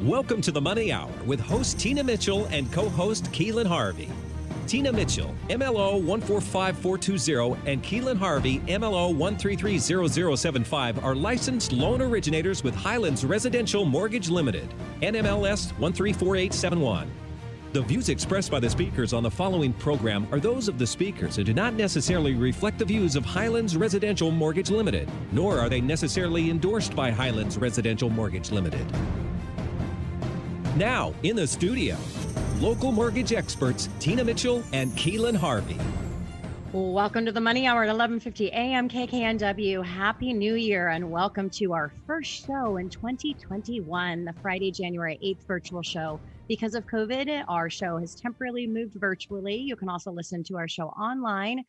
Welcome to the Money Hour with host Tina Mitchell and co-host Keelan Harvey. Tina Mitchell, MLO 145420, and Keelan Harvey, MLO 1330075, are licensed loan originators with Highlands Residential Mortgage Limited, NMLS 134871. The views expressed by the speakers on the following program are those of the speakers and do not necessarily reflect the views of Highlands Residential Mortgage Limited, nor are they necessarily endorsed by Highlands Residential Mortgage Limited. Now, in the studio, local mortgage experts Tina Mitchell and Keelan Harvey. Welcome to the Money Hour at 11:50 a.m. KKNW. Happy New Year and welcome to our first show in 2021, the Friday, January 8th virtual show. Because of COVID, our show has temporarily moved virtually. You can also listen to our show online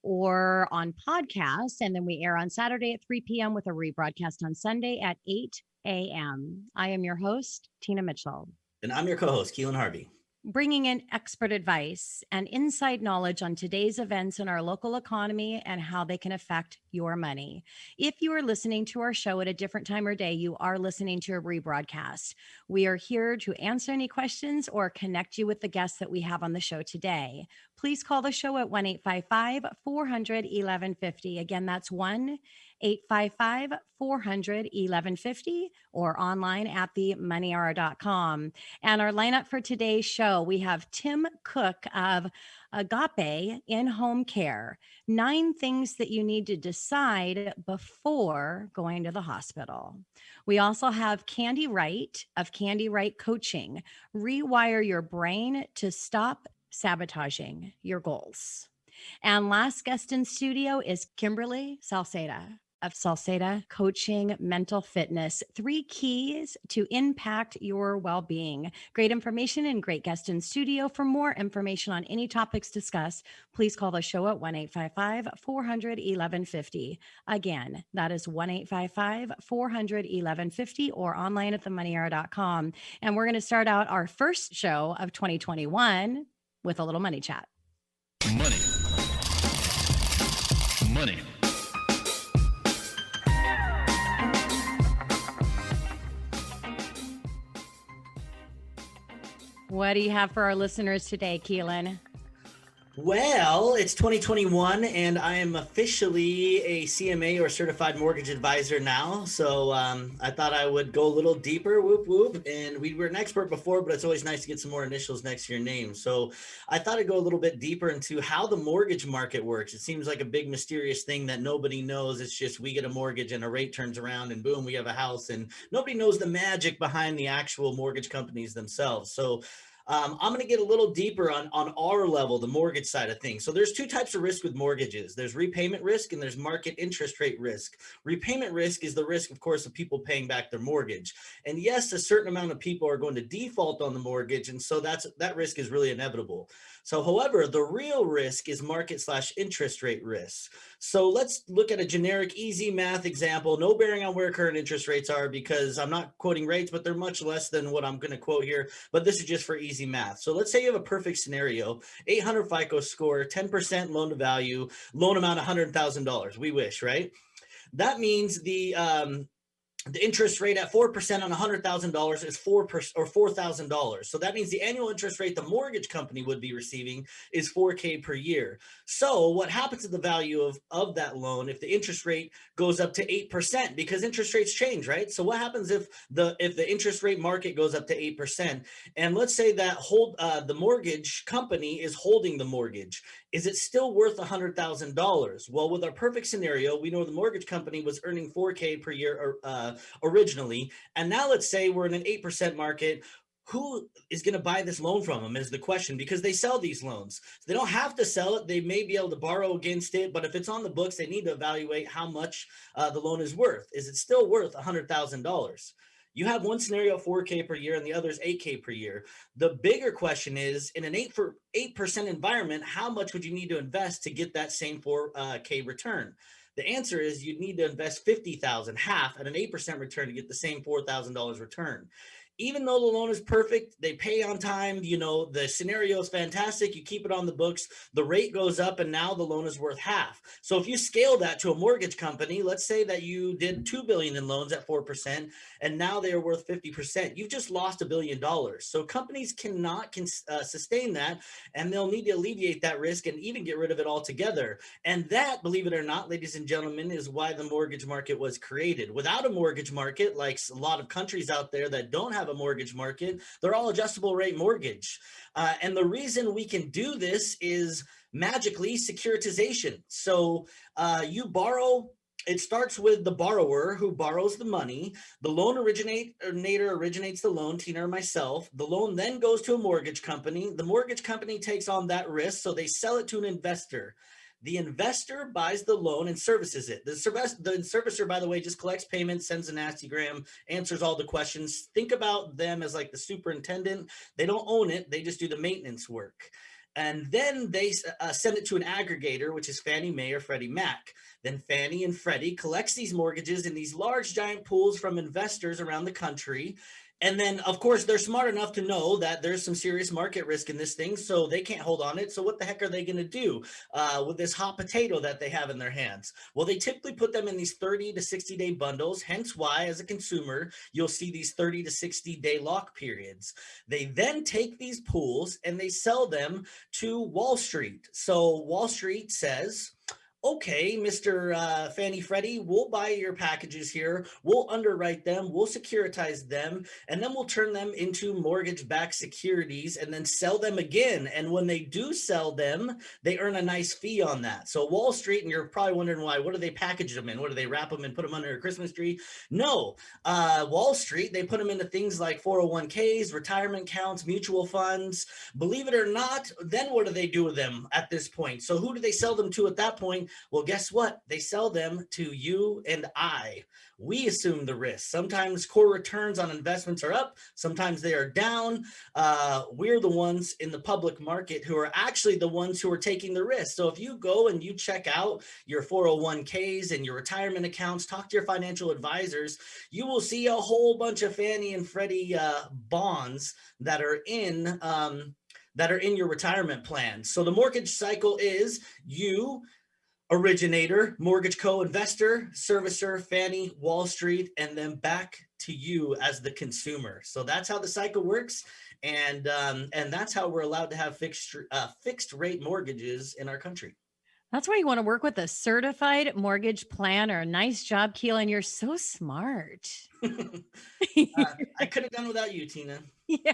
or on podcast, and then we air on Saturday at 3 p.m. with a rebroadcast on Sunday at 8 a.m. I am your host, Tina Mitchell. And I'm your co-host, Keelan Harvey. Bringing in expert advice and inside knowledge on today's events in our local economy and how they can affect your money. If you are listening to our show at a different time or day, you are listening to a rebroadcast. We are here to answer any questions or connect you with the guests that we have on the show today. Please call the show at 1-855-400-1150. Again, that's 1-855-400-1150 or online at themoneyhour.com. And our lineup for today's show, we have Tim Cook of Agape in-home care. 9 things that you need to decide before going to the hospital. We also have Candy Wright of Candy Wright Coaching. Rewire your brain to stop sabotaging your goals. And last guest in studio is Kimberly Salceda of Salceda Coaching Mental Fitness. 3 keys to impact your well-being. Great information and great guest in studio. For more information on any topics discussed, please call the show at 1-855-400-1150. Again, that is 1-855-400-1150 or online at themoneyhour.com. And we're going to start out our first show of 2021 with a little money chat. Money. What do you have for our listeners today, Keelan? Well, it's 2021 and I am officially a CMA or certified mortgage advisor now. So I thought I would go a little deeper, whoop, whoop. And we were an expert before, but it's always nice to get some more initials next to your name. So I thought I'd go a little bit deeper into how the mortgage market works. It seems like a big mysterious thing that nobody knows. It's just we get a mortgage and a rate turns around and boom, we have a house, and nobody knows the magic behind the actual mortgage companies themselves. So I'm going to get a little deeper on our level, the mortgage side of things. So there's 2 types of risk with mortgages. There's repayment risk and there's market interest rate risk. Repayment risk is the risk, of course, of people paying back their mortgage. And yes, a certain amount of people are going to default on the mortgage. And so that risk is really inevitable. So however, the real risk is market/interest rate risk. So let's look at a generic easy math example, no bearing on where current interest rates are because I'm not quoting rates, but they're much less than what I'm going to quote here. But this is just for easy math. So let's say you have a perfect scenario, 800 FICO score, 10% loan to value, loan amount $100,000. We wish, right? That means the interest rate at 4% on $100,000 is $4,000. So that means the annual interest rate the mortgage company would be receiving is $4,000 per year. So what happens to the value of that loan if the interest rate goes up to 8%? Because interest rates change, right? So what happens if the interest rate market goes up to 8%? And let's say that the mortgage company is holding the mortgage. Is it still worth $100,000? Well, with our perfect scenario, we know the mortgage company was earning $4,000 per year originally. And now let's say we're in an 8% market. Who is going to buy this loan from them is the question, because they sell these loans. So they don't have to sell it. They may be able to borrow against it. But if it's on the books, they need to evaluate how much the loan is worth. Is it still worth $100,000? You have one scenario, $4,000 per year, and the other is $8,000 per year. The bigger question is, in an 8% environment, how much would you need to invest to get that same $4,000 return? The answer is you'd need to invest $50,000, half at an 8% return to get the same $4,000 return. even though the loan is perfect, they pay on time, the scenario is fantastic, you keep it on the books, the rate goes up, and now the loan is worth half. So if you scale that to a mortgage company, let's say that you did $2 billion in loans at 4%, and now they are worth 50%. You've just lost $1 billion. So companies cannot sustain that, and they'll need to alleviate that risk and even get rid of it altogether. And that, believe it or not, ladies and gentlemen, is why the mortgage market was created. Without a mortgage market, like a lot of countries out there that don't have a mortgage market, they're all adjustable rate mortgage. And the reason we can do this is magically securitization. So you borrow. It starts with the borrower who borrows the money. The loan originator originates the loan, Tina or myself. The loan then goes to a mortgage company. The mortgage company takes on that risk, so they sell it to an investor. The investor buys the loan and services it. The servicer, by the way, just collects payments, sends a nastygram, answers all the questions. Think about them as like the superintendent. They don't own it. They just do the maintenance work. And then they send it to an aggregator, which is Fannie Mae or Freddie Mac. Then Fannie and Freddie collects these mortgages in these large giant pools from investors around the country. And then, of course, they're smart enough to know that there's some serious market risk in this thing, so they can't hold on it. So what the heck are they going to do with this hot potato that they have in their hands? Well, they typically put them in these 30 to 60-day bundles, hence why, as a consumer, you'll see these 30 to 60-day lock periods. They then take these pools and they sell them to Wall Street. So Wall Street says, okay, Mr. Fannie Freddie, we'll buy your packages here, we'll underwrite them, we'll securitize them, and then we'll turn them into mortgage-backed securities and then sell them again. And when they do sell them, they earn a nice fee on that. So Wall Street, and you're probably wondering why, what do they package them in? What do they wrap them and put them under a Christmas tree? No, Wall Street, they put them into things like 401ks, retirement accounts, mutual funds. Believe it or not, then what do they do with them at this point? So who do they sell them to at that point? Well, guess what? They sell them to you and I. We assume the risk. Sometimes core returns on investments are up. Sometimes they are down. We're the ones in the public market who are actually the ones who are taking the risk. So if you go and you check out your 401ks and your retirement accounts, talk to your financial advisors, you will see a whole bunch of Fannie and Freddie bonds that are in your retirement plan. So the mortgage cycle is you, originator, mortgage co-investor, servicer, Fannie, Wall Street, and then back to you as the consumer. So that's how the cycle works, and that's how we're allowed to have fixed rate mortgages in our country. That's why you want to work with a certified mortgage planner. Nice job, Keelan. You're so smart. I could have done without you, Tina. Yeah.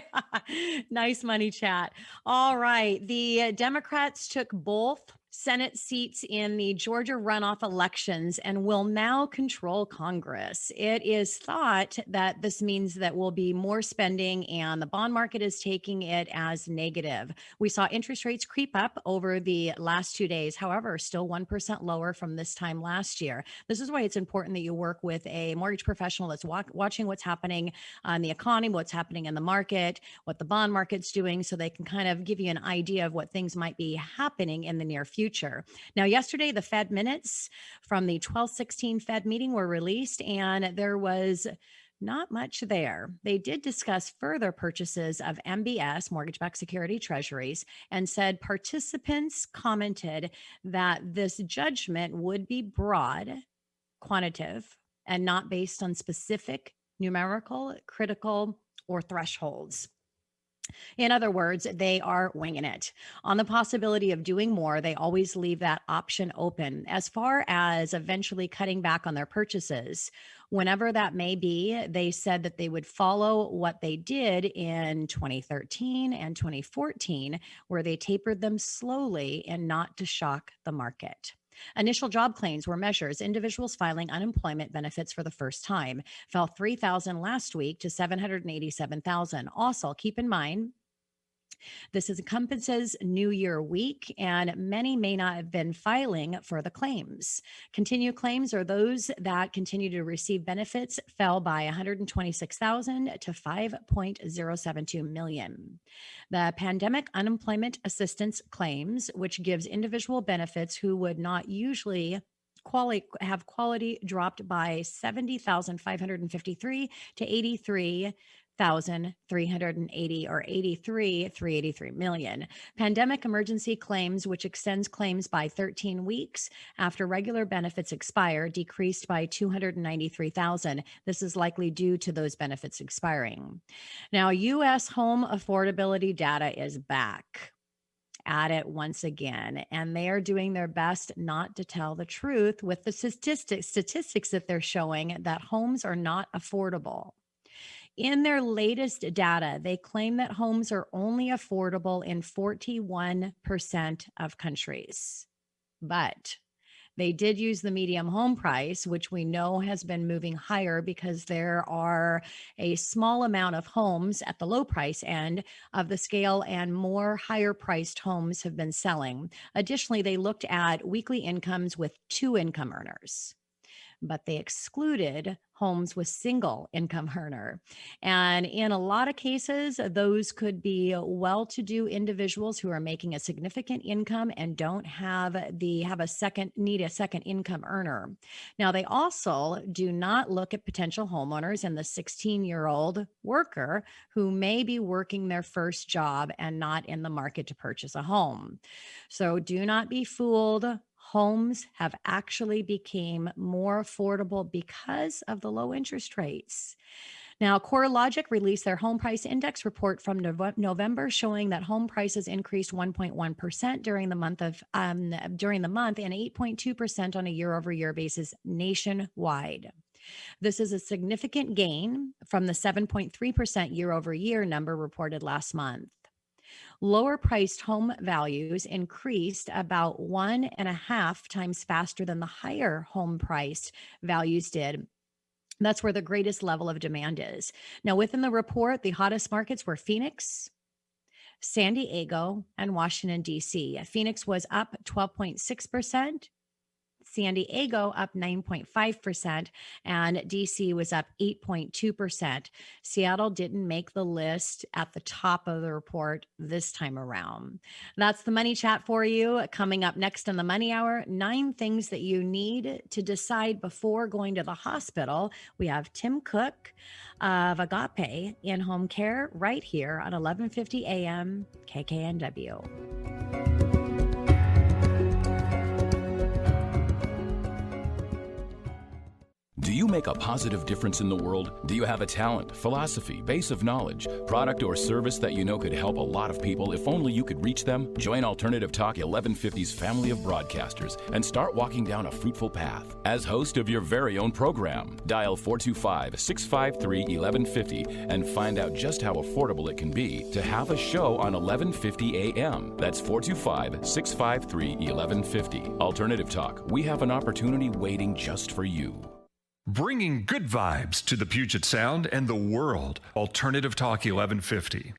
Nice money chat. All right. The Democrats took both Senate seats in the Georgia runoff elections and will now control Congress. It is thought that this means that will be more spending, and the bond market is taking it as negative. We saw interest rates creep up over the last 2 days, however, still 1% lower from this time last year. This is why it's important that you work with a mortgage professional that's watching what's happening on the economy, what's happening in the market, what the bond market's doing, so they can kind of give you an idea of what things might be happening in the near future. Now, yesterday, the Fed minutes from the 12/16 Fed meeting were released, and there was not much there. They did discuss further purchases of MBS, mortgage-backed security treasuries, and said participants commented that this judgment would be broad, quantitative, and not based on specific numerical, critical, or thresholds. In other words, they are winging it. On the possibility of doing more, they always leave that option open. As far as eventually cutting back on their purchases, whenever that may be, they said that they would follow what they did in 2013 and 2014, where they tapered them slowly and not to shock the market. Initial job claims were measures individuals filing unemployment benefits for the first time fell 3,000 last week to 787,000. Also, keep in mind, this encompasses New Year week, and many may not have been filing for the claims. Continued claims, or those that continue to receive benefits, fell by 126,000 to 5.072 million. The pandemic unemployment assistance claims, which gives individual benefits who would not usually quality dropped by 70,553 to 83,000 380 or 383 million. Pandemic emergency claims, which extends claims by 13 weeks after regular benefits expire, decreased by 293,000. This is likely due to those benefits expiring. Now, U.S. home affordability data is back at it once again, and they are doing their best not to tell the truth with the statistics that they're showing that homes are not affordable. In their latest data, they claim that homes are only affordable in 41% of countries. But they did use the median home price, which we know has been moving higher because there are a small amount of homes at the low price end of the scale, and more higher priced homes have been selling. Additionally, they looked at weekly incomes with 2 income earners, but they excluded homes with single income earner. And in a lot of cases, those could be well-to-do individuals who are making a significant income and don't need a second income earner. Now, they also do not look at potential homeowners and the 16-year-old worker who may be working their first job and not in the market to purchase a home. So do not be fooled. Homes have actually become more affordable because of the low interest rates. Now, CoreLogic released their home price index report from November, showing that home prices increased 1.1% during the month and 8.2% on a year-over-year basis nationwide. This is a significant gain from the 7.3% year-over-year number reported last month. Lower priced home values increased about 1.5 times faster than the higher home price values did. That's where the greatest level of demand is. Now, within the report, the hottest markets were Phoenix, San Diego, and Washington, D.C. Phoenix was up 12.6%. San Diego up 9.5%, and DC was up 8.2%. Seattle didn't make the list at the top of the report this time around. That's the Money Chat for you. Coming up next on the Money Hour, 9 things that you need to decide before going to the hospital. We have Tim Cook of Agape in Home Care right here on 1150 AM KKNW. Do you make a positive difference in the world? Do you have a talent, philosophy, base of knowledge, product or service that you know could help a lot of people if only you could reach them? Join Alternative Talk 1150's family of broadcasters and start walking down a fruitful path. As host of your very own program, dial 425-653-1150 and find out just how affordable it can be to have a show on 1150 AM. That's 425-653-1150. Alternative Talk, we have an opportunity waiting just for you. Bringing good vibes to the Puget Sound and the world. Alternative Talk 1150.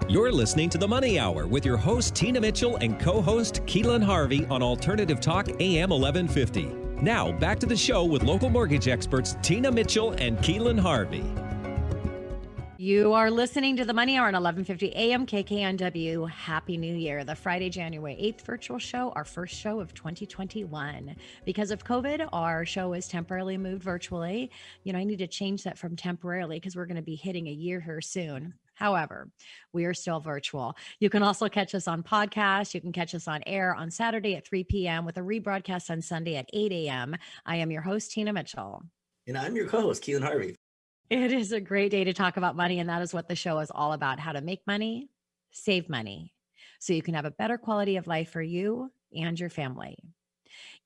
You're listening to The Money Hour with your host, Tina Mitchell, and co-host, Keelan Harvey on Alternative Talk AM 1150. Now, back to the show with local mortgage experts, Tina Mitchell and Keelan Harvey. You are listening to the Money Hour on 1150 AM KKNW. Happy New Year. The Friday, January 8th virtual show, our first show of 2021. Because of COVID, our show is temporarily moved virtually. I need to change that from temporarily because we're going to be hitting a year here soon. However, we are still virtual. You can also catch us on podcast. You can catch us on air on Saturday at 3 p.m. with a rebroadcast on Sunday at 8 a.m. I am your host, Tina Mitchell. And I'm your co-host, Keelan Harvey. It is a great day to talk about money, and that is what the show is all about: how to make money, save money, so you can have a better quality of life for you and your family.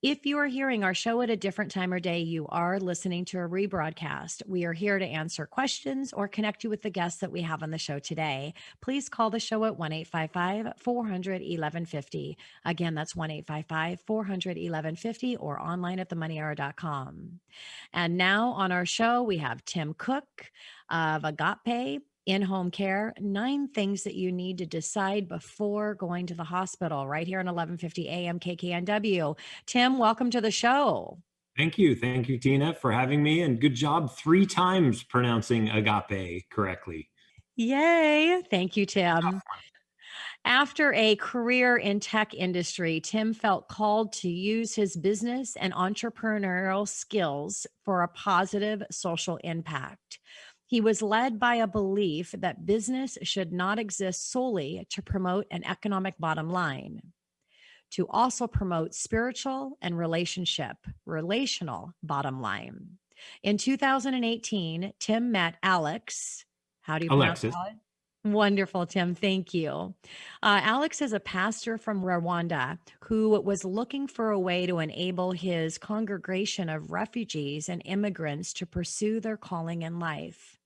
If you are hearing our show at a different time or day, you are listening to a rebroadcast. We are here to answer questions or connect you with the guests that we have on the show today. Please call the show at 1-855-400-1150. Again, that's 1-855-400-1150 or online at themoneyhour.com. And now on our show, we have Tim Cook of Agape in Home Care. 9 things that you need to decide before going to the hospital right here on 1150 AM KKNW. Tim, welcome to the show. Thank you. Thank you, Tina, for having me. And good job 3 times pronouncing Agape correctly. Yay. Thank you, Tim. After a career in tech industry, Tim felt called to use his business and entrepreneurial skills for a positive social impact. He was led by a belief that business should not exist solely to promote an economic bottom line, to also promote spiritual and relational bottom line. In 2018, Tim met Alex. How do you pronounce Alexis. Alex? Wonderful, Tim. Thank you. Alex is a pastor from Rwanda who was looking for a way to enable his congregation of refugees and immigrants to pursue their calling in life.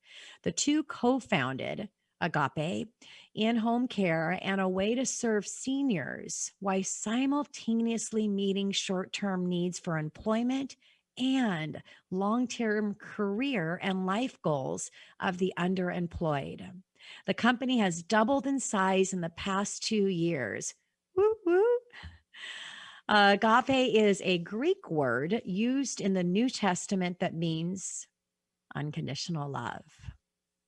The two co founded Agape in home care and a way to serve seniors while simultaneously meeting short term needs for employment and long term career and life goals of the underemployed. The company has doubled in size in the past 2 years. Woo woo. Agape is a Greek word used in the New Testament that means unconditional love.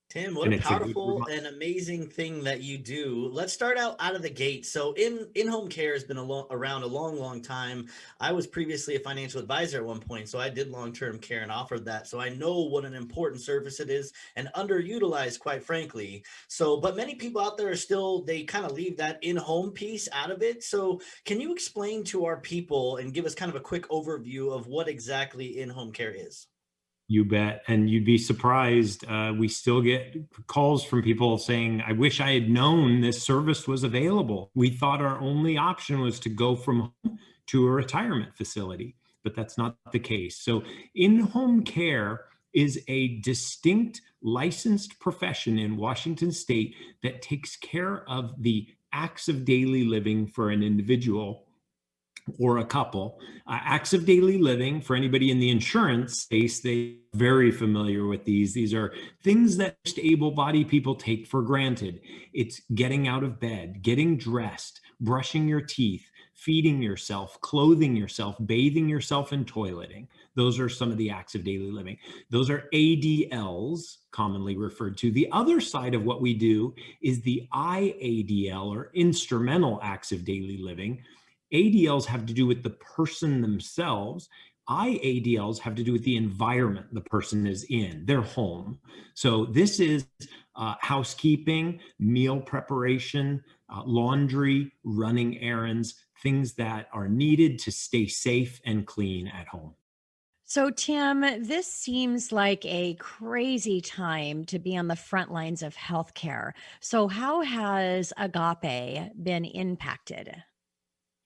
Tim, what And a it's a good powerful and amazing thing that you do. Let's start out of the gate. So in-home care has been around a long time. I was previously a financial advisor at one point, so I did long-term care and offered that. So I know what an important service it is and underutilized, quite frankly. So, but many people out there are still, they kind of leave that in-home piece out of it. So can you explain to our people and give us kind of a quick overview of what exactly in-home care is? You bet. And you'd be surprised. We still get calls from people saying, I wish I had known this service was available. We thought our only option was to go from home to a retirement facility, but that's not the case. So in-home care is a distinct licensed profession in Washington state that takes care of the acts of daily living for an individual or a couple. Acts of daily living, for anybody in the insurance space, they're very familiar with these. These are things that most able-bodied people take for granted. It's getting out of bed, getting dressed, brushing your teeth, feeding yourself, clothing yourself, bathing yourself, and toileting. Those are some of the acts of daily living. Those are ADLs, commonly referred to. The other side of what we do is the IADL, or instrumental acts of daily living. ADLs have to do with the person themselves. IADLs have to do with the environment the person is in, their home. So this is housekeeping, meal preparation, laundry, running errands, things that are needed to stay safe and clean at home. So, Tim, this seems like a crazy time to be on the front lines of healthcare. So, how has Agape been impacted?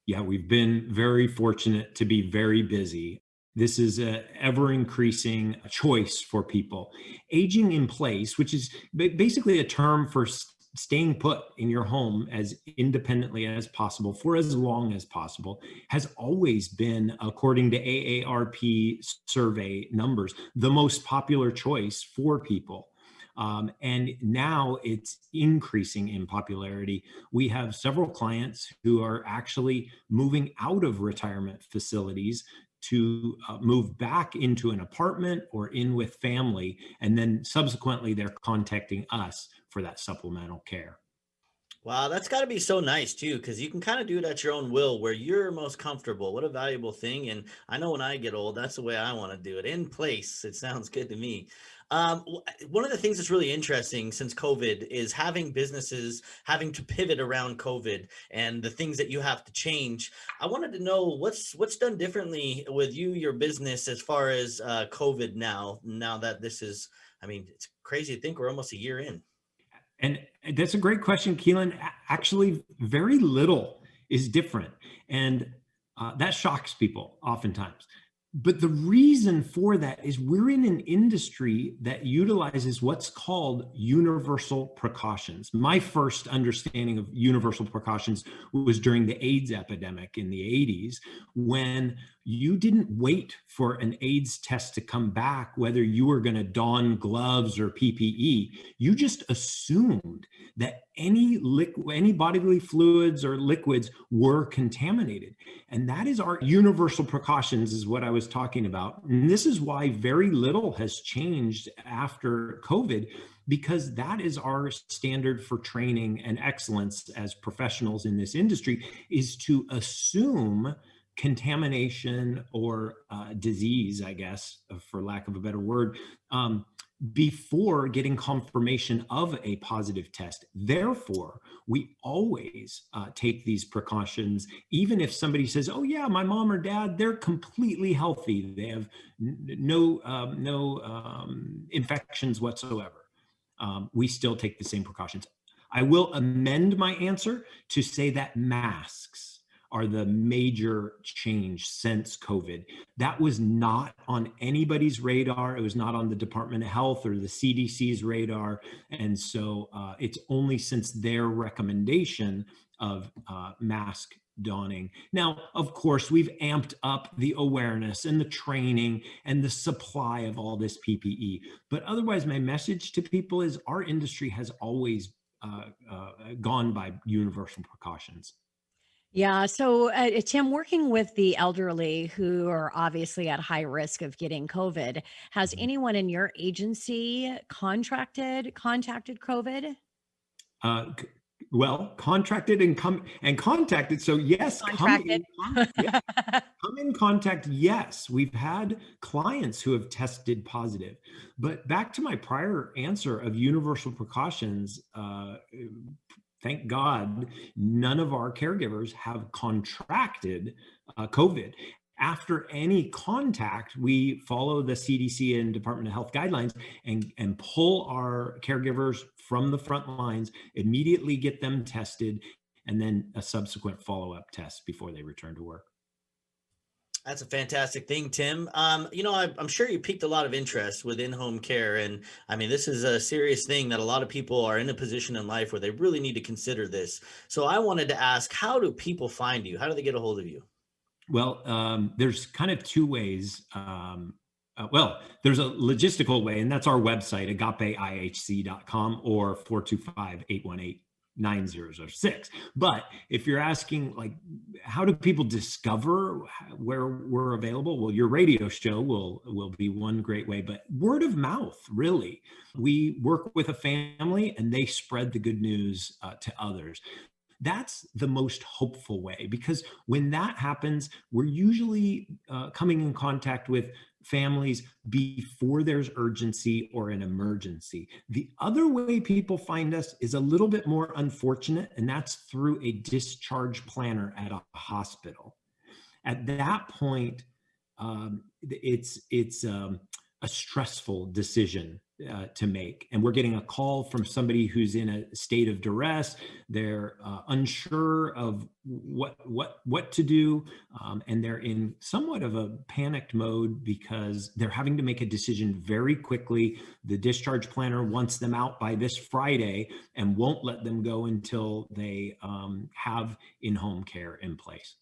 Yeah, we've been very fortunate to be very busy. This is an ever increasing choice for people. Aging in place, which is basically a term for staying put in your home as independently as possible for as long as possible, has always been, according to AARP survey numbers, the most popular choice for people. And now it's increasing in popularity. We have several clients who are actually moving out of retirement facilities to move back into an apartment or in with family. And then subsequently, they're contacting us for that supplemental care. Wow, that's got to be so nice too, because you can kind of do it at your own will where you're most comfortable. What a valuable thing. And I know when I get old, that's the way I want to do it, in place. It sounds good to me. One of the things that's really interesting since COVID is having businesses having to pivot around COVID and the things that you have to change. I wanted to know what's done differently with your business as far as COVID now that this is, I mean, it's crazy to think we're almost a year in. And that's a great question, Keelan. Actually, very little is different. And that shocks people oftentimes. But the reason for that is we're in an industry that utilizes what's called universal precautions. My first understanding of universal precautions was during the AIDS epidemic in the 80s, when you didn't wait for an AIDS test to come back, whether you were going to don gloves or PPE. You just assumed that any bodily fluids or liquids were contaminated. And that is our universal precautions, is what I was talking about. And this is why very little has changed after COVID, because that is our standard for training and excellence as professionals in this industry, is to assume contamination or disease, I guess, for lack of a better word, before getting confirmation of a positive test. Therefore, we always take these precautions, even if somebody says, "Oh yeah, my mom or dad, they're completely healthy. They have no infections whatsoever." We still take the same precautions. I will amend my answer to say that masks are the major change since COVID. That was not on anybody's radar. It was not on the Department of Health or the CDC's radar. And so it's only since their recommendation of mask donning. Now, of course, we've amped up the awareness and the training and the supply of all this PPE. But otherwise, my message to people is our industry has always gone by universal precautions. Yeah. So, Tim, working with the elderly who are obviously at high risk of getting COVID, has anyone in your agency contacted COVID? Uh, well, contracted and contacted. So yes, Contracted. come in contact. Yes, we've had clients who have tested positive. But back to my prior answer of universal precautions, thank God, none of our caregivers have contracted COVID. After any contact, we follow the CDC and Department of Health guidelines and pull our caregivers from the front lines, immediately get them tested, and then a subsequent follow-up test before they return to work. That's a fantastic thing, Tim. I'm sure you piqued a lot of interest with in-home care. And I mean, this is a serious thing that a lot of people are in a position in life where they really need to consider this. So I wanted to ask, how do people find you? How do they get a hold of you? Well, there's kind of two ways. There's a logistical way, and that's our website, agapeihc.com or 425-818-9006. But if you're asking, like, how do people discover where we're available? Well, your radio show will be one great way, but word of mouth, really. We work with a family and they spread the good news to others. That's the most hopeful way, because when that happens, we're usually coming in contact with families before there's urgency or an emergency. The other way people find us is a little bit more unfortunate, and that's through a discharge planner at a hospital. At that point, it's a stressful decision to make. And we're getting a call from somebody who's in a state of duress. They're unsure of what to do. And they're in somewhat of a panicked mode because they're having to make a decision very quickly. The discharge planner wants them out by this Friday and won't let them go until they have in-home care in place.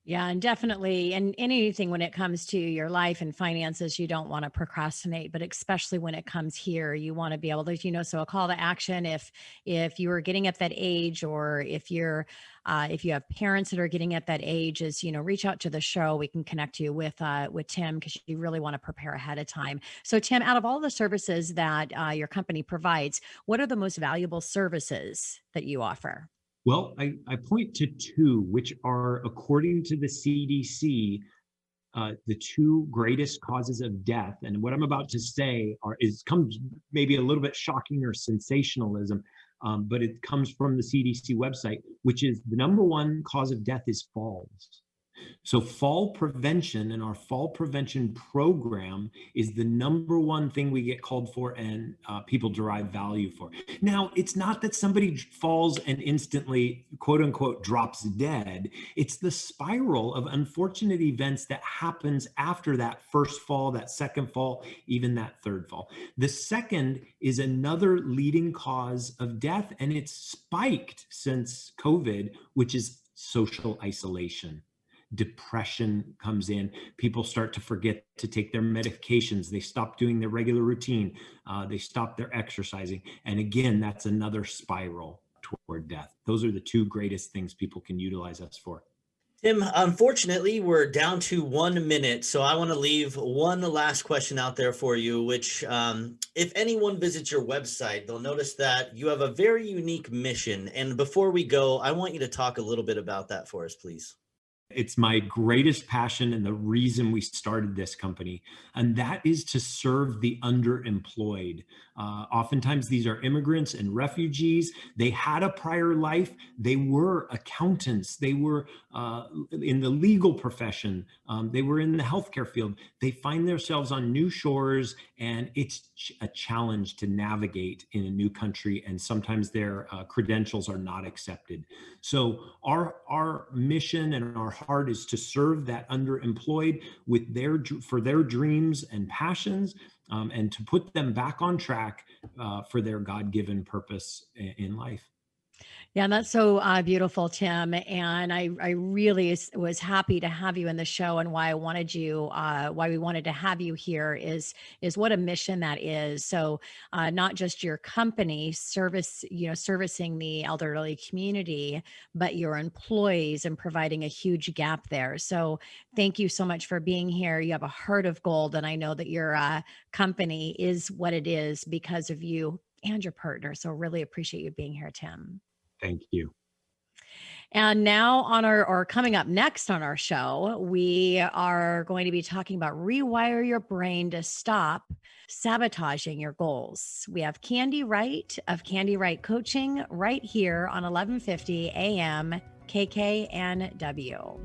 Yeah, and definitely, and anything when it comes to your life and finances, you don't want to procrastinate, but especially when it comes here, you want to be able to, so a call to action if you are getting at that age, or if you have parents that are getting at that age, is, reach out to the show. We can connect you with Tim, because you really want to prepare ahead of time. So Tim, out of all the services that your company provides, what are the most valuable services that you offer? Well, I point to two, which are, according to the CDC, the two greatest causes of death. And what I'm about to say comes maybe a little bit shocking or sensationalism, but it comes from the CDC website, which is the number one cause of death is falls. So fall prevention and our fall prevention program is the number one thing we get called for and people derive value for. Now, it's not that somebody falls and instantly, quote unquote, drops dead. It's the spiral of unfortunate events that happens after that first fall, that second fall, even that third fall. The second is another leading cause of death, and it's spiked since COVID, which is social isolation. Depression comes in. People start to forget to take their medications. They stop doing their regular routine. They stop their exercising. And again, that's another spiral toward death. Those are the two greatest things people can utilize us for. Tim, unfortunately, we're down to 1 minute. So I want to leave one last question out there for you, which if anyone visits your website, they'll notice that you have a very unique mission. And before we go, I want you to talk a little bit about that for us, please. It's my greatest passion and the reason we started this company. And that is to serve the underemployed. Oftentimes, these are immigrants and refugees. They had a prior life. They were accountants. They were in the legal profession. They were in the healthcare field. They find themselves on new shores, and it's a challenge to navigate in a new country. And sometimes their credentials are not accepted. So our mission and our heart is to serve that underemployed with for their dreams and passions, and to put them back on track for their God-given purpose in life. Yeah, that's so beautiful, Tim. And I really was happy to have you in the show. And why I wanted you, why we wanted to have you here is what a mission that is. So not just your company servicing the elderly community, but your employees and providing a huge gap there. So thank you so much for being here. You have a heart of gold, and I know that your company is what it is because of you and your partner. So really appreciate you being here, Tim. Thank you. And now or coming up next on our show, we are going to be talking about rewire your brain to stop sabotaging your goals. We have Candy Wright of Candy Wright Coaching right here on 1150 AM KKNW.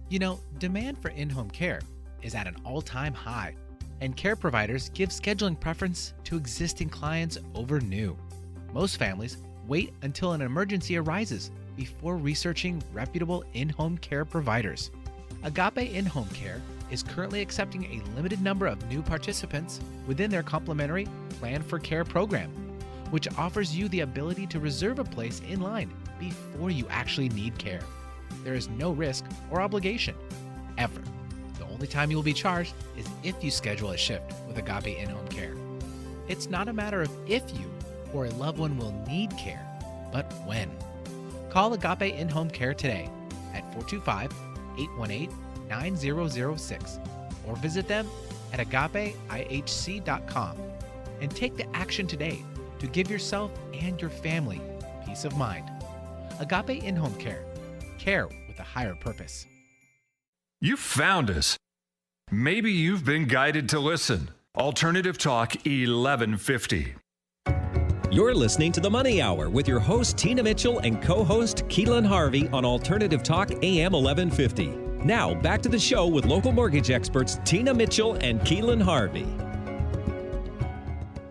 You know, demand for in-home care is at an all-time high, and care providers give scheduling preference to existing clients over new. Most families wait until an emergency arises before researching reputable in-home care providers. Agape In-Home Care is currently accepting a limited number of new participants within their complimentary Plan for Care program, which offers you the ability to reserve a place in line before you actually need care. There is no risk or obligation, ever. The only time you will be charged is if you schedule a shift with Agape In-Home Care. It's not a matter of if you or a loved one will need care, but when. Call Agape In-Home Care today at 425-818-9006 or visit them at agapeihc.com and take the action today to give yourself and your family peace of mind. Agape In-Home Care. Care with a higher purpose. You found us. Maybe you've been guided to listen. Alternative Talk 1150. You're listening to The Money Hour with your host, Tina Mitchell, and co-host, Keelan Harvey on Alternative Talk AM 1150. Now, back to the show with local mortgage experts, Tina Mitchell and Keelan Harvey.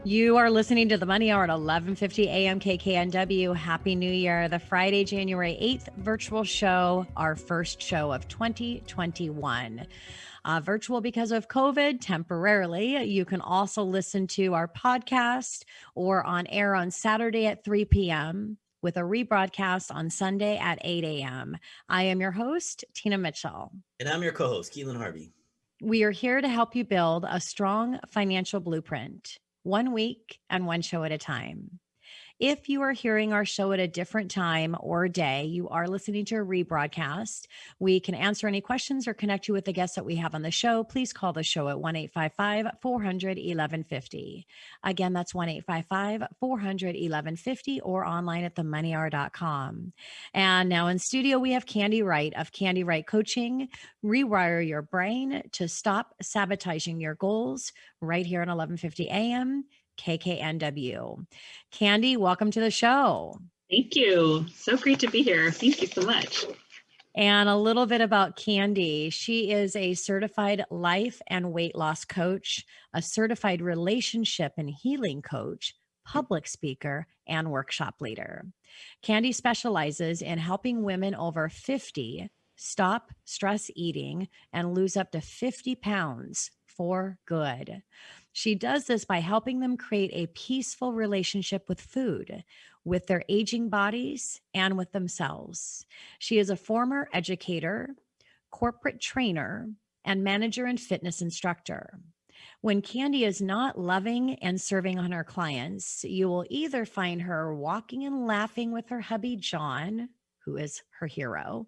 You are listening to The Money Hour at 1150 AM KKNW. Happy New Year. The Friday, January 8th virtual show, our first show of 2021. Virtual because of COVID temporarily. You can also listen to our podcast or on air on Saturday at 3 p.m. with a rebroadcast on Sunday at 8 a.m. I am your host, Tina Mitchell. And I'm your co-host, Keelan Harvey. We are here to help you build a strong financial blueprint, 1 week and one show at a time. If you are hearing our show at a different time or day, you are listening to a rebroadcast. We can answer any questions or connect you with the guests that we have on the show. Please call the show at 1-855-400-1150. Again, that's 1-855-400-1150 or online at themoneyhour.com. And now in studio, we have Candy Wright of Candy Wright Coaching. Rewire your brain to stop sabotaging your goals right here at 1150 AM. KKNW. Candy, welcome to the show. Thank you. So great to be here. Thank you so much. And a little bit about Candy. She is a certified life and weight loss coach, a certified relationship and healing coach, public speaker, and workshop leader. Candy specializes in helping women over 50 stop stress eating and lose up to 50 pounds for good. She does this by helping them create a peaceful relationship with food, with their aging bodies, and with themselves. She is a former educator, corporate trainer, and manager and fitness instructor. When Candy is not loving and serving on her clients, you will either find her walking and laughing with her hubby, John, who is her hero,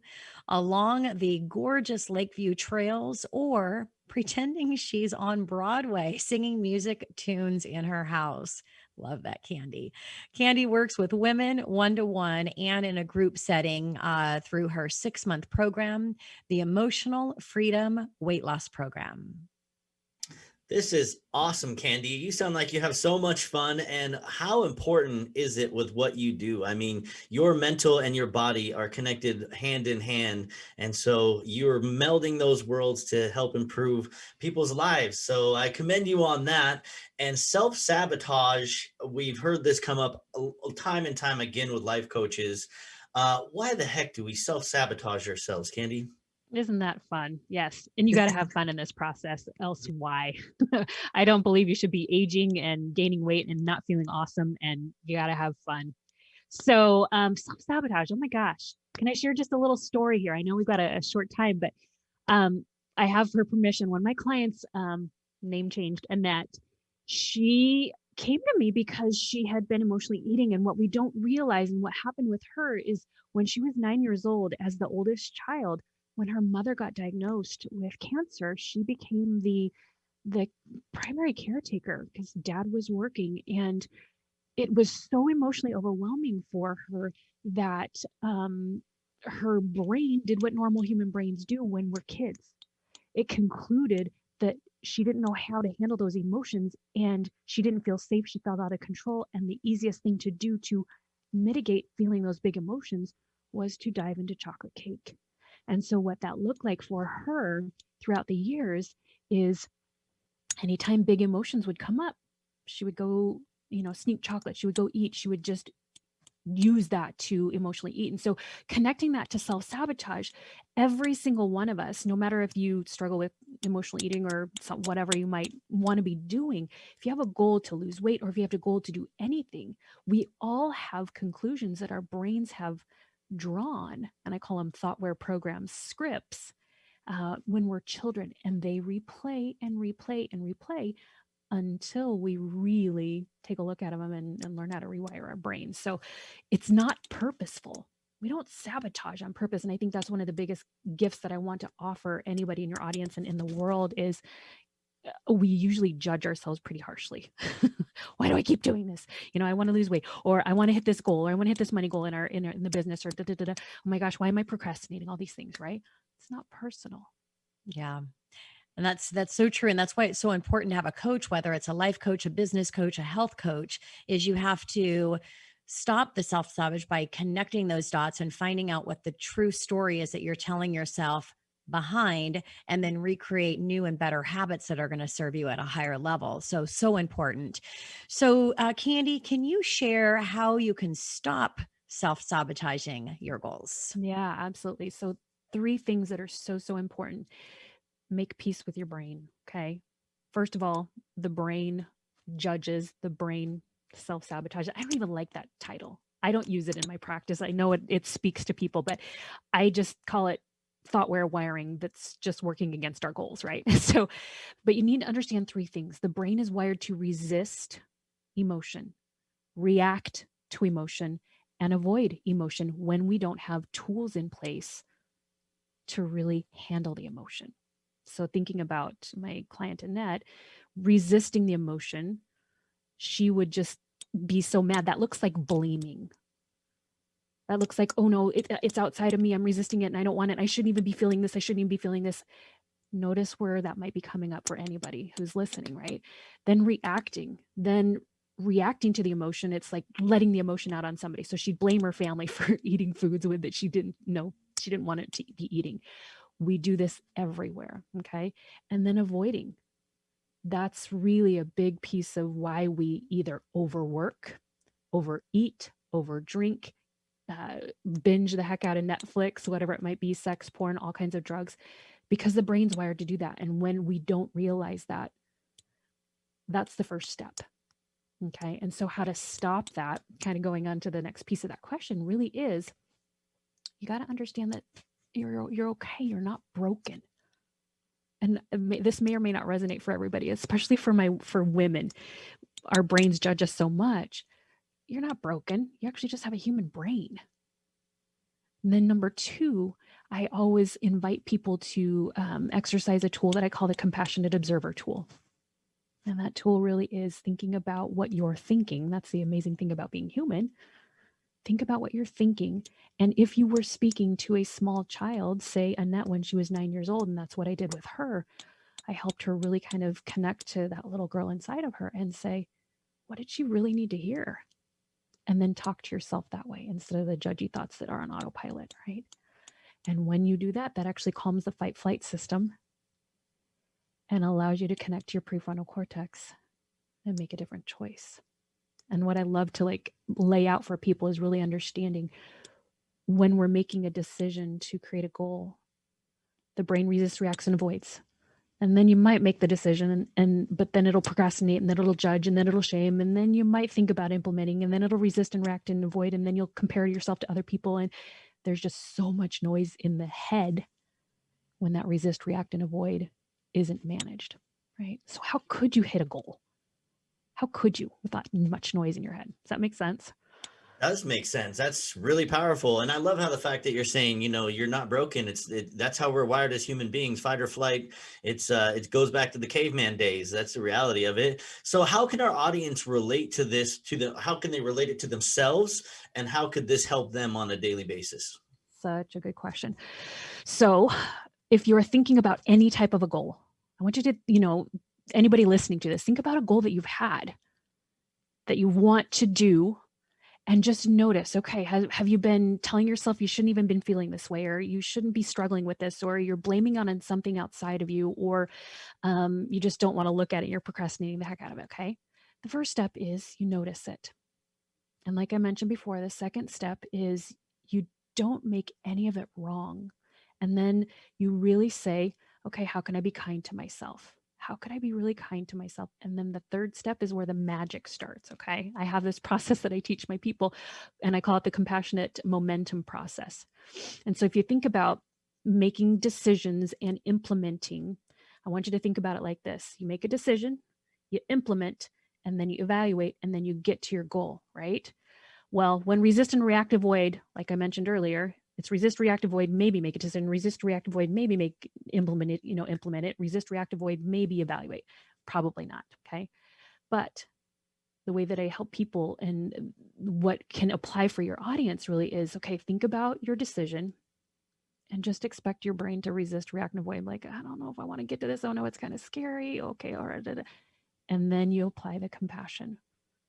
along the gorgeous Lakeview trails, or pretending she's on Broadway singing music tunes in her house. Love that, Candy. Candy works with women one-to-one and in a group setting through her 6-month program, the Emotional Freedom Weight Loss Program. This is awesome, Candy. You sound like you have so much fun. And how important is it with what you do? I mean, your mental and your body are connected hand in hand. And so you're melding those worlds to help improve people's lives. So I commend you on that. And self-sabotage, we've heard this come up time and time again with life coaches. Why the heck do we self-sabotage ourselves, Candy? Isn't that fun? Yes. And you got to have fun in this process. Else, why? I don't believe you should be aging and gaining weight and not feeling awesome. And you got to have fun. So, self-sabotage. Oh my gosh. Can I share just a little story here? I know we've got a short time, but I have her permission. One of my clients, name changed, Annette, she came to me because she had been emotionally eating. And what we don't realize and what happened with her is when she was 9 years old, as the oldest child, when her mother got diagnosed with cancer, she became the primary caretaker because dad was working. And it was so emotionally overwhelming for her that her brain did what normal human brains do when we're kids. It concluded that she didn't know how to handle those emotions and she didn't feel safe. She felt out of control. And the easiest thing to do to mitigate feeling those big emotions was to dive into chocolate cake. And so what that looked like for her throughout the years is anytime big emotions would come up, she would go, sneak chocolate. She would go eat. She would just use that to emotionally eat. And so connecting that to self-sabotage, every single one of us, no matter if you struggle with emotional eating or whatever you might want to be doing, if you have a goal to lose weight or if you have a goal to do anything, we all have conclusions that our brains have drawn, and I call them thoughtware programs, scripts, when we're children, and they replay and replay and replay until we really take a look at them and learn how to rewire our brains. So it's not purposeful. We don't sabotage on purpose. And I think that's one of the biggest gifts that I want to offer anybody in your audience and in the world is we usually judge ourselves pretty harshly. Why do I keep doing this? I want to lose weight, or I want to hit this goal, or I want to hit this money goal in the business, or oh my gosh, why am I procrastinating? All these things, right? It's not personal. Yeah. And that's so true. And that's why it's so important to have a coach, whether it's a life coach, a business coach, a health coach, is you have to stop the self-sabotage by connecting those dots and finding out what the true story is that you're telling yourself behind, and then recreate new and better habits that are going to serve you at a higher level. So important. So Candy, can you share how you can stop self-sabotaging your goals? Yeah, absolutely. So 3 things that are so important. Make peace with your brain. Okay. First of all, the brain judges, the brain self-sabotages. I don't even like that title. I don't use it in my practice. I know it speaks to people, but I just call it thoughtware wiring that's just working against our goals, right? So, but you need to understand 3 things. The brain is wired to resist emotion, react to emotion, and avoid emotion when we don't have tools in place to really handle the emotion. So thinking about my client Annette, resisting the emotion, she would just be so mad. That looks like blaming. That looks like, oh no, it's outside of me. I'm resisting it and I don't want it. I shouldn't even be feeling this. I shouldn't even be feeling this. Notice where that might be coming up for anybody who's listening, right? Then reacting to the emotion. It's like letting the emotion out on somebody. So she'd blame her family for eating foods with that she didn't want it to be eating. We do this everywhere. Okay. And then avoiding. That's really a big piece of why we either overwork, overeat, overdrink, binge the heck out of Netflix, whatever it might be, sex, porn, all kinds of drugs, because the brain's wired to do that. And when we don't realize that, that's the first step. Okay. And so how to stop that, kind of going on to the next piece of that question, really is you got to understand that you're okay. You're not broken. And this may or may not resonate for everybody, especially for women. Our brains judge us so much. You're not broken. You actually just have a human brain. And then number 2, I always invite people to exercise a tool that I call the compassionate observer tool. And that tool really is thinking about what you're thinking. That's the amazing thing about being human. Think about what you're thinking. And if you were speaking to a small child, say Annette when she was 9 years old, and that's what I did with her, I helped her really kind of connect to that little girl inside of her and say, what did she really need to hear? And then talk to yourself that way instead of the judgy thoughts that are on autopilot, right? And when you do that, that actually calms the fight flight system and allows you to connect to your prefrontal cortex and make a different choice. And what I love to like lay out for people is really understanding when we're making a decision to create a goal, the brain resists, reacts, and avoids. And then you might make the decision but then it'll procrastinate, and then it'll judge, and then it'll shame, and then you might think about implementing, and then it'll resist and react and avoid, and then you'll compare yourself to other people. And there's just so much noise in the head when that resist, react, and avoid isn't managed, right? So how could you hit a goal? How could you without much noise in your head? Does that make sense? Does make sense. That's really powerful. And I love how the fact that you're saying, you're not broken. That's how we're wired as human beings, fight or flight. It goes back to the caveman days. That's the reality of it. So how can our audience relate to this, how can they relate it to themselves, and how could this help them on a daily basis? Such a good question. So if you're thinking about any type of a goal, I want you to, anybody listening to this, think about a goal that you've had that you want to do. And just notice, okay, have you been telling yourself you shouldn't even been feeling this way, or you shouldn't be struggling with this, or you're blaming on something outside of you, or you just don't want to look at it, you're procrastinating the heck out of it, okay? The first step is you notice it. And like I mentioned before, the second step is you don't make any of it wrong. And then you really say, okay, how can I be kind to myself? How could I be really kind to myself? And then the third step is where the magic starts, okay? I have this process that I teach my people, and I call it the compassionate momentum process. And so if you think about making decisions and implementing, I want you to think about it like this. You make a decision, you implement, and then you evaluate, and then you get to your goal, right? Well, when resist and react avoid, like I mentioned earlier, it's resist, react, avoid, maybe make a decision. Resist, react, avoid, maybe implement it. Resist, react, avoid, maybe evaluate. Probably not, okay? But the way that I help people and what can apply for your audience really is, okay, think about your decision and just expect your brain to resist, react, and avoid. Like, I don't know if I want to get to this. Oh no, it's kind of scary. Okay, all right. And then you apply the compassion.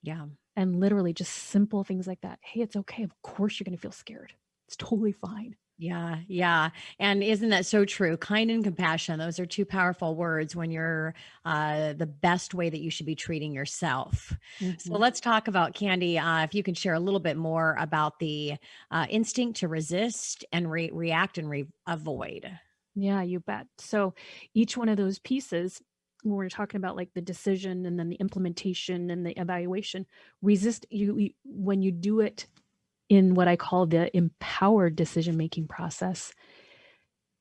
Yeah. And literally just simple things like that. Hey, it's okay. Of course you're going to feel scared. It's totally fine. Yeah. Yeah. And isn't that so true? Kind and compassion. Those are two powerful words when you're the best way that you should be treating yourself. Mm-hmm. So let's talk about, Candy, if you can share a little bit more about the instinct to resist and react and avoid. Yeah, you bet. So each one of those pieces, when we're talking about like the decision and then the implementation and the evaluation, resist you when you do it in what I call the empowered decision-making process,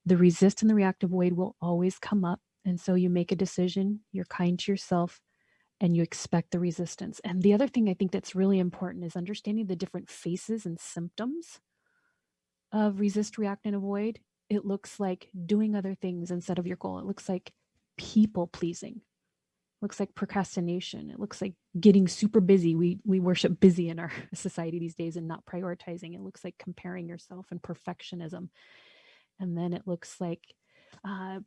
the resist and the react avoid will always come up. And so you make a decision, you're kind to yourself, and you expect the resistance. And the other thing I think that's really important is understanding the different faces and symptoms of resist, react, and avoid. It looks like doing other things instead of your goal. It looks like people pleasing. Looks like procrastination. It looks like getting super busy. We worship busy in our society these days and not prioritizing. It looks like comparing yourself and perfectionism. And then it looks like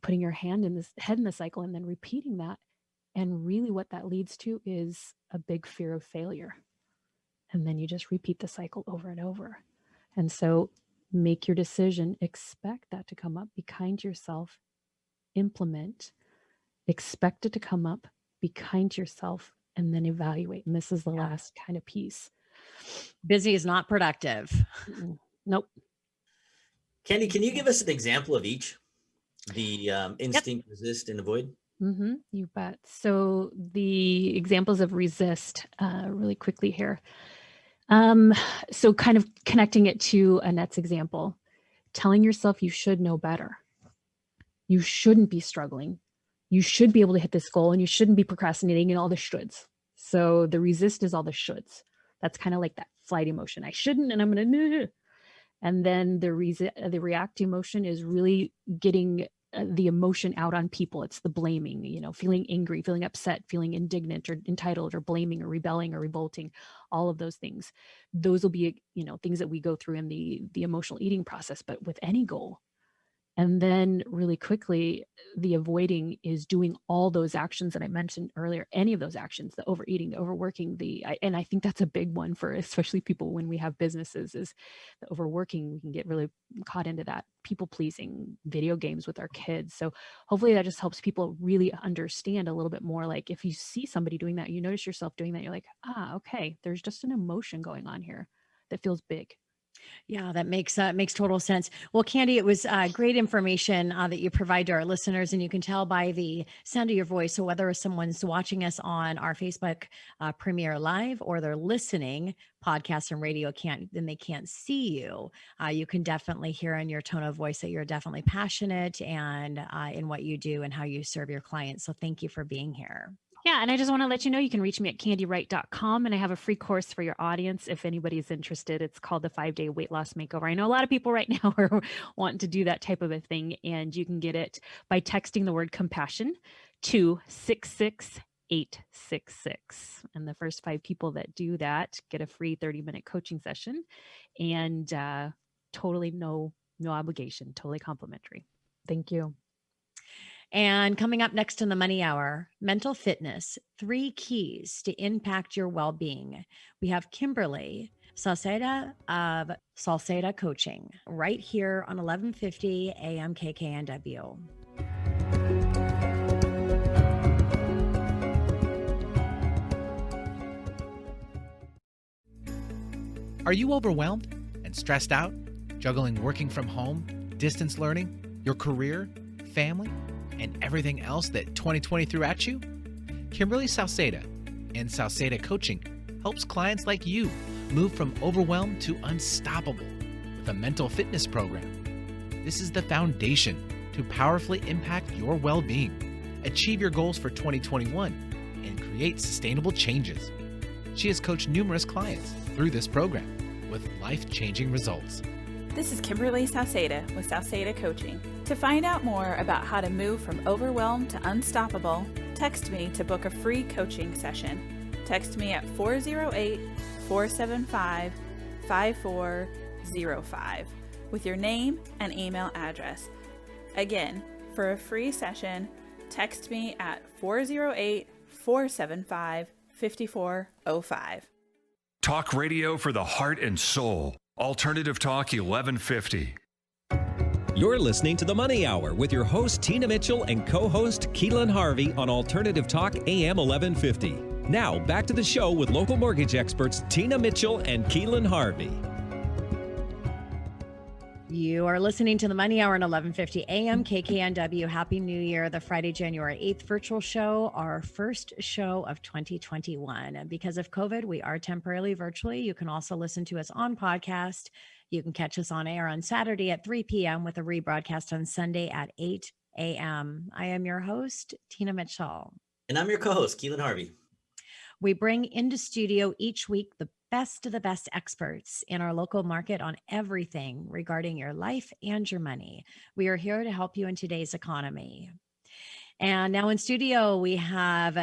putting your head in the cycle and then repeating that. And really what that leads to is a big fear of failure. And then you just repeat the cycle over and over. And so make your decision, expect that to come up, be kind to yourself, implement, expect it to come up, be kind to yourself, and then evaluate. And this is the last kind of piece. Busy is not productive. Nope. Candy, can you give us an example of each? The instinct, resist, and avoid? Mm-hmm, you bet. So the examples of resist really quickly here. So kind of connecting it to Annette's example, telling yourself you should know better. You shouldn't be struggling. You should be able to hit this goal and you shouldn't be procrastinating and all the shoulds. So the resist is all the shoulds. That's kind of like that flight emotion. I shouldn't, and I'm going to, and then the react emotion is really getting the emotion out on people. It's the blaming, feeling angry, feeling upset, feeling indignant or entitled or blaming or rebelling or revolting, all of those things. Those will be, things that we go through in the emotional eating process, but with any goal. And then really quickly, the avoiding is doing all those actions that I mentioned earlier, any of those actions, the overeating, the overworking, and I think that's a big one for especially people when we have businesses, is the overworking. We can get really caught into that people pleasing, video games with our kids. So hopefully that just helps people really understand a little bit more. Like if you see somebody doing that, you notice yourself doing that, you're like, okay, there's just an emotion going on here that feels big. Yeah, that makes total sense. Well, Candy, it was great information that you provide to our listeners, and you can tell by the sound of your voice. So whether someone's watching us on our Facebook Premiere Live or they're listening podcast and radio then they can't see you. You can definitely hear in your tone of voice that you're definitely passionate and in what you do and how you serve your clients. So thank you for being here. Yeah. And I just want to let you know, you can reach me at candywright.com, and I have a free course for your audience. If anybody's interested, it's called the 5-Day Weight Loss Makeover. I know a lot of people right now are wanting to do that type of a thing, and you can get it by texting the word compassion to 66866. And the first 5 people that do that get a free 30-minute coaching session, and totally no obligation, totally complimentary. Thank you. And coming up next in the Money Hour, mental fitness, 3 keys to impact your well-being. We have Kimberly Sauceda of Sauceda Coaching right here on 1150 AM KKNW. Are you overwhelmed and stressed out, juggling working from home, distance learning, your career, family, and everything else that 2020 threw at you? Kimberly Sauceda and Sauceda Coaching helps clients like you move from overwhelmed to unstoppable with a mental fitness program. This is the foundation to powerfully impact your well-being, achieve your goals for 2021, and create sustainable changes. She has coached numerous clients through this program with life-changing results. This is Kimberly Sauceda with Sauceda Coaching. To find out more about how to move from overwhelmed to unstoppable, text me to book a free coaching session. Text me at 408-475-5405 with your name and email address. Again, for a free session, text me at 408-475-5405. Talk radio for the heart and soul. Alternative Talk 1150. You're listening to The Money Hour with your host, Tina Mitchell, and co-host, Keelan Harvey on Alternative Talk AM 1150. Now, back to the show with local mortgage experts, Tina Mitchell and Keelan Harvey. You are listening to The Money Hour on 1150 AM KKNW. Happy New Year, the Friday, January 8th virtual show, our first show of 2021. Because of COVID, we are temporarily virtually. You can also listen to us on podcast. You can catch us on air on Saturday at 3 p.m. with a rebroadcast on Sunday at 8 a.m. I am your host, Tina Mitchell. And I'm your co-host, Keelan Harvey. We bring into studio each week the best of the best experts in our local market on everything regarding your life and your money. We are here to help you in today's economy. And now in studio, we have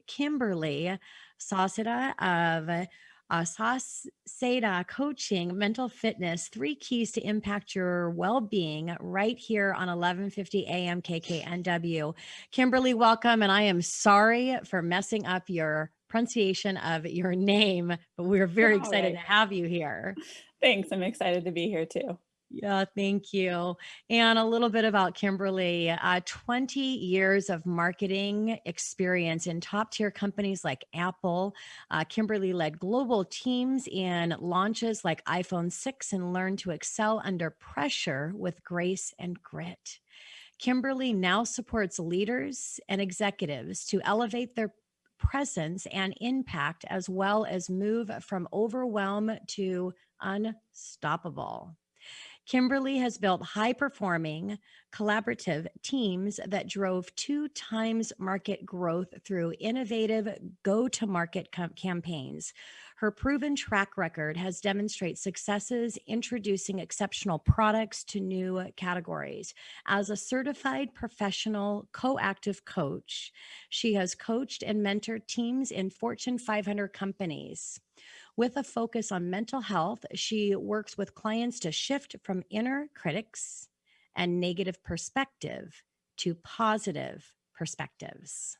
Kimberly Sauceda of Sauceda Coaching, Mental Fitness, 3 keys to impact your well-being right here on 1150 AM KKNW. Kimberly, welcome. And I am sorry for messing up your pronunciation of your name, but we're very excited to have you here. Thanks. I'm excited to be here too. Yeah, thank you. And a little bit about Kimberly, 20 years of marketing experience in top tier companies like Apple. Kimberly led global teams in launches like iPhone 6 and learned to excel under pressure with grace and grit. Kimberly now supports leaders and executives to elevate their presence and impact, as well as move from overwhelm to unstoppable. Kimberly has built high-performing, collaborative teams that drove 2 times market growth through innovative go-to-market campaigns. Her proven track record has demonstrated successes introducing exceptional products to new categories. As a certified professional coactive coach, she has coached and mentored teams in Fortune 500 companies. With a focus on mental health, she works with clients to shift from inner critics and negative perspective to positive perspectives.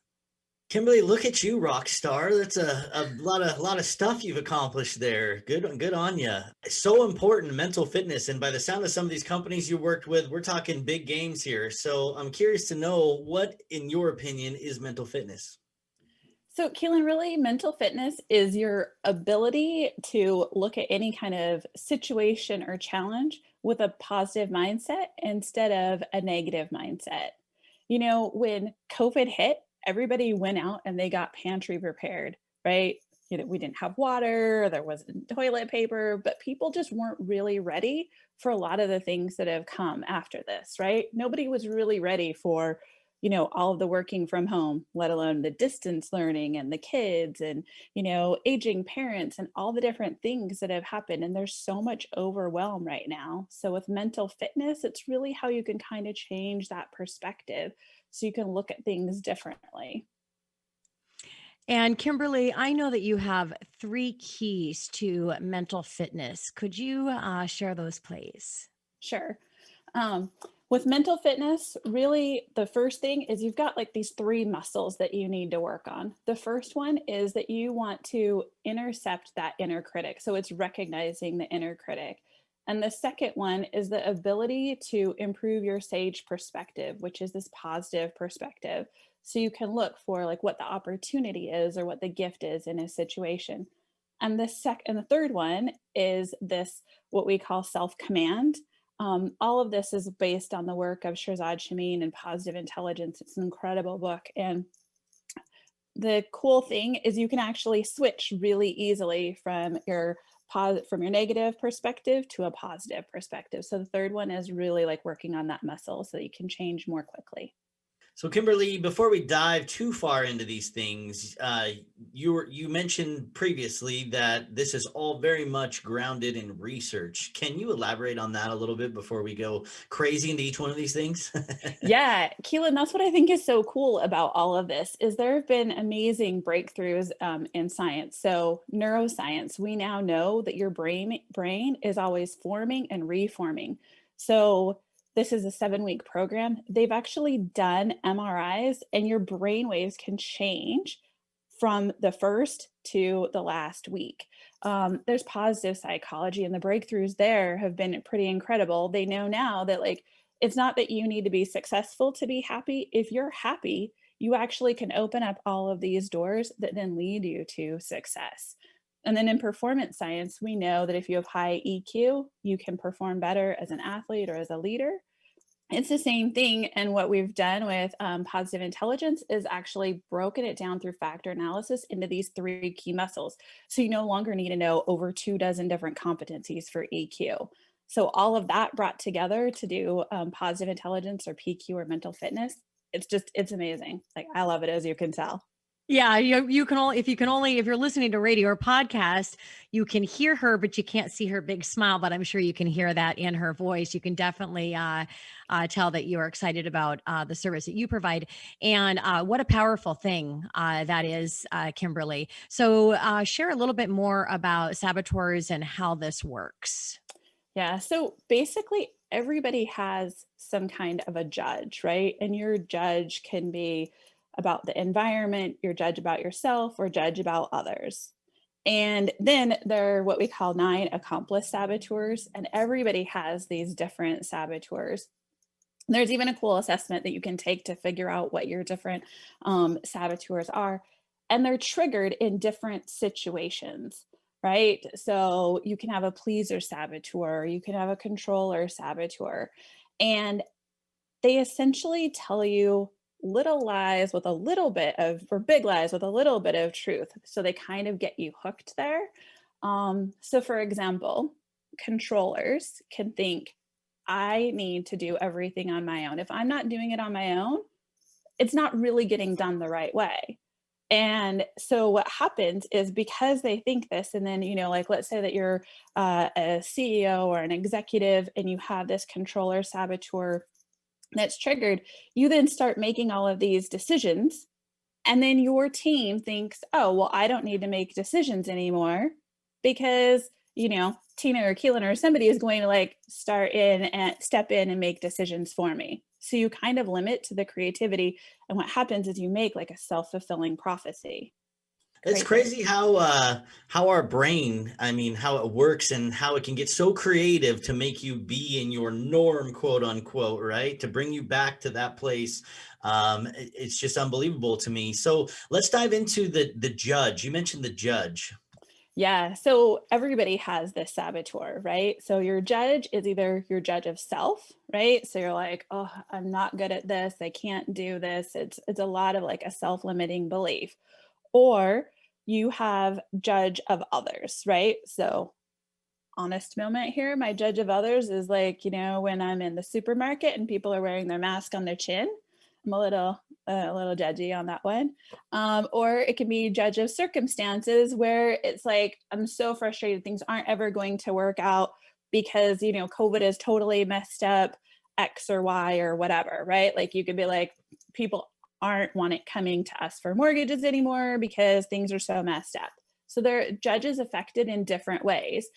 Kimberly, look at you, rock star. That's a lot of stuff you've accomplished there. Good on you. So important, mental fitness. And by the sound of some of these companies you worked with, we're talking big games here. So I'm curious to know what, in your opinion, is mental fitness? So, Keelan, really, mental fitness is your ability to look at any kind of situation or challenge with a positive mindset instead of a negative mindset. You know, when COVID hit, everybody went out and they got pantry prepared, right? You know, we didn't have water, there wasn't toilet paper, but people just weren't really ready for a lot of the things that have come after this, right? Nobody was really ready for, you know, all of the working from home, let alone the distance learning and the kids and, you know, aging parents and all the different things that have happened. And there's so much overwhelm right now. So with mental fitness, it's really how you can kind of change that perspective so you can look at things differently. And Kimberly, I know that you have 3 keys to mental fitness. Could you share those, please? Sure. With mental fitness, really the first thing is you've got like these 3 muscles that you need to work on. The first one is that you want to intercept that inner critic. So it's recognizing the inner critic. And the second one is the ability to improve your sage perspective, which is this positive perspective. So you can look for like what the opportunity is or what the gift is in a situation. And the third one is this, what we call self-command. All of this is based on the work of Shirzad Chamine and Positive Intelligence. It's an incredible book. And the cool thing is you can actually switch really easily from your negative perspective to a positive perspective. So the third one is really like working on that muscle so that you can change more quickly. So Kimberly, before we dive too far into these things, you mentioned previously that this is all very much grounded in research. Can you elaborate on that a little bit before we go crazy into each one of these things? Yeah, Keelan, that's what I think is so cool about all of this is there have been amazing breakthroughs in science. So neuroscience, we now know that your brain is always forming and reforming. So this is a 7-week program. They've actually done MRIs and your brain waves can change from the first to the last week. There's positive psychology and the breakthroughs there have been pretty incredible. They know now that like, it's not that you need to be successful to be happy. If you're happy, you actually can open up all of these doors that then lead you to success. And then in performance science, we know that if you have high EQ, you can perform better as an athlete or as a leader. It's the same thing. And what we've done with positive intelligence is actually broken it down through factor analysis into these 3 key muscles. So you no longer need to know over 24 different competencies for EQ. So all of that brought together to do positive intelligence or PQ or mental fitness. It's amazing. Like I love it, as you can tell. Yeah, you can only if you're listening to radio or podcast, you can hear her, but you can't see her big smile. But I'm sure you can hear that in her voice. You can definitely tell that you are excited about the service that you provide, and what a powerful thing that is, Kimberly. So share a little bit more about saboteurs and how this works. Yeah, so basically everybody has some kind of a judge, right? And your judge can be about the environment, your judge about yourself, or judge about others. And then there are what we call 9 accomplice saboteurs, and everybody has these different saboteurs. There's even a cool assessment that you can take to figure out what your different saboteurs are, and they're triggered in different situations, right? So you can have a pleaser saboteur, you can have a controller saboteur, and they essentially tell you little lies with a little bit of, or big lies with a little bit of truth. So they kind of get you hooked there. So for example, controllers can think, I need to do everything on my own. If I'm not doing it on my own, it's not really getting done the right way. And so what happens is, because they think this, and then, like, let's say that you're a CEO or an executive and you have this controller saboteur that's triggered, you then start making all of these decisions. And then your team thinks, oh, well, I don't need to make decisions anymore because, Tina or Keelan or somebody is going to like start in and step in and make decisions for me. So you kind of limit to the creativity. And what happens is you make like a self-fulfilling prophecy. It's crazy how our brain, how it works and how it can get so creative to make you be in your norm, quote unquote, right? To bring you back to that place. It's just unbelievable to me. So let's dive into the judge. You mentioned the judge. Yeah. So everybody has this saboteur, right? So your judge is either your judge of self, right? So you're like, oh, I'm not good at this. I can't do this. It's a lot of like a self-limiting belief. Or you have judge of others, right? So honest moment here, my judge of others is like, when I'm in the supermarket and people are wearing their mask on their chin, I'm a little judgy on that one. Or it can be judge of circumstances, where it's like, I'm so frustrated, things aren't ever going to work out because, COVID is totally messed up X or Y or whatever, right? Like you could be like, people aren't coming to us for mortgages anymore because things are so messed up. So there are judges affected in different ways.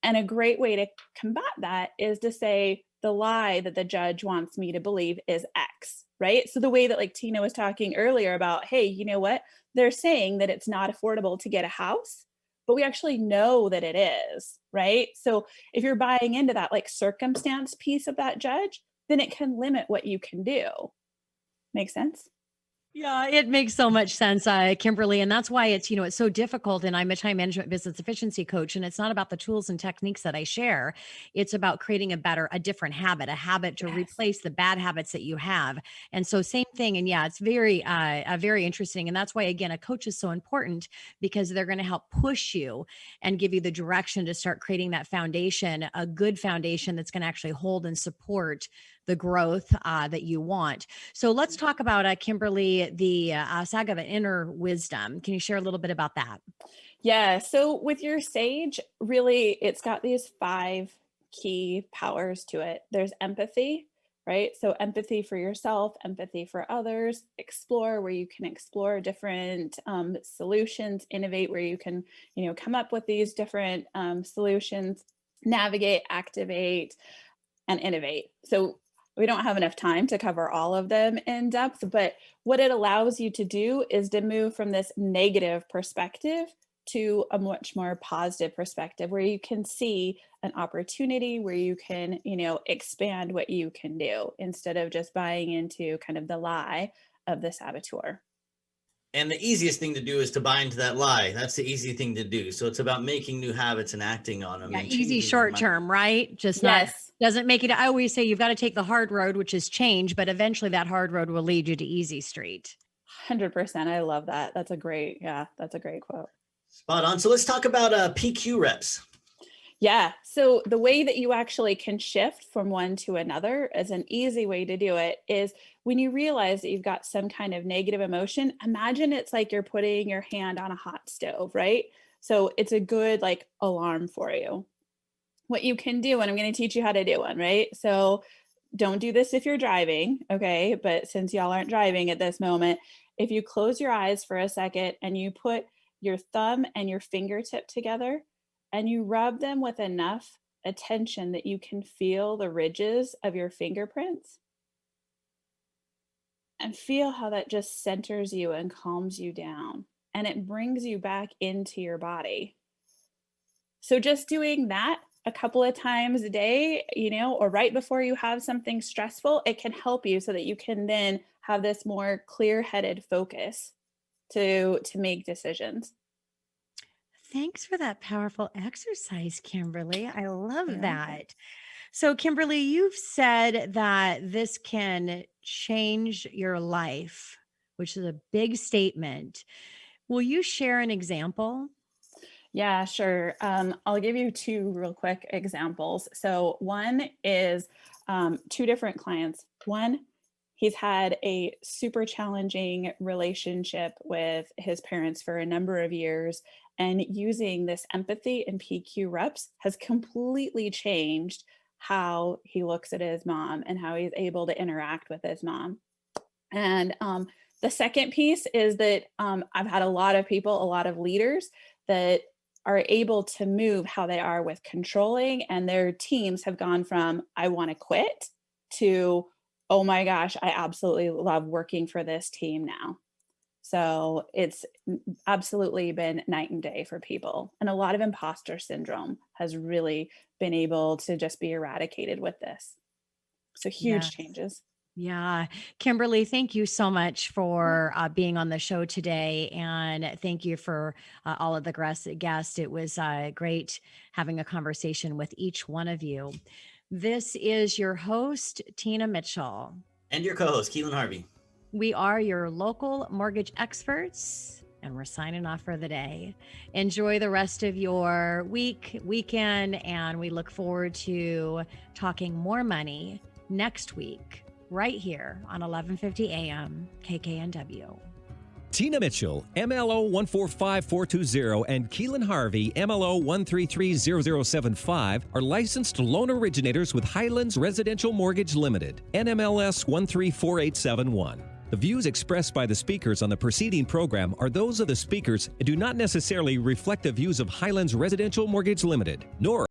And a great way to combat that is to say, the lie that the judge wants me to believe is X, right? So the way that like Tina was talking earlier about, hey, you know what? They're saying that it's not affordable to get a house, but we actually know that it is, right? So if you're buying into that like circumstance piece of that judge, then it can limit what you can do. Make sense? Yeah, it makes so much sense, Kimberly. And that's why it's, it's so difficult. And I'm a time management business efficiency coach. And it's not about the tools and techniques that I share. It's about creating a different habit, a habit to replace the bad habits that you have. And so same thing. And yeah, it's very interesting. And that's why, again, a coach is so important, because they're going to help push you and give you the direction to start creating that foundation, a good foundation that's going to actually hold and support the growth that you want. So let's talk about, Kimberly, the saga of inner wisdom. Can you share a little bit about that? Yeah. So with your sage, really, it's got these 5 key powers to it. There's empathy, right? So empathy for yourself, empathy for others, explore, where you can explore different solutions, innovate, where you can, come up with these different solutions, navigate, activate, and innovate. So we don't have enough time to cover all of them in depth, but what it allows you to do is to move from this negative perspective to a much more positive perspective, where you can see an opportunity, where you can, expand what you can do instead of just buying into kind of the lie of the saboteur. And the easiest thing to do is to buy into that lie. That's the easy thing to do. So it's about making new habits and acting on them. Yeah, and easy short term, right? Just yes. Doesn't make it. I always say you've got to take the hard road, which is change, but eventually that hard road will lead you to easy street. 100%. I love that. That's a great quote. Spot on. So let's talk about PQ reps. Yeah. So the way that you actually can shift from one to another, as an easy way to do it, is when you realize that you've got some kind of negative emotion, imagine it's like you're putting your hand on a hot stove, right? So it's a good like alarm for you. What you can do, and I'm going to teach you how to do one, right? So don't do this if you're driving, okay? But since y'all aren't driving at this moment, if you close your eyes for a second and you put your thumb and your fingertip together, and you rub them with enough attention that you can feel the ridges of your fingerprints, and feel how that just centers you and calms you down, and it brings you back into your body. So just doing that a couple of times a day, or right before you have something stressful, it can help you so that you can then have this more clear-headed focus to make decisions. Thanks for that powerful exercise, Kimberly. I love that. So, Kimberly, you've said that this can change your life, which is a big statement. Will you share an example? Yeah, sure. I'll give you 2 real quick examples. So one is 2 different clients. One, He's had a super challenging relationship with his parents for a number of years, and using this empathy and PQ reps has completely changed how he looks at his mom and how he's able to interact with his mom. And the second piece is that I've had a lot of people, a lot of leaders that are able to move how they are with controlling, and their teams have gone from, I want to quit, to, oh my gosh, I absolutely love working for this team now. So it's absolutely been night and day for people. And a lot of imposter syndrome has really been able to just be eradicated with this. So huge changes. Yeah. Kimberly, thank you so much for being on the show today. And thank you for all of the guests. It was great having a conversation with each one of you. This is your host, Tina Mitchell. And your co-host, Keelan Harvey. We are your local mortgage experts, and we're signing off for the day. Enjoy the rest of your weekend, and we look forward to talking more money next week, right here on 1150 AM KKNW. Tina Mitchell, MLO 145420, and Keelan Harvey, MLO 1330075, are licensed loan originators with Highlands Residential Mortgage Limited, NMLS 134871. The views expressed by the speakers on the preceding program are those of the speakers and do not necessarily reflect the views of Highlands Residential Mortgage Limited, nor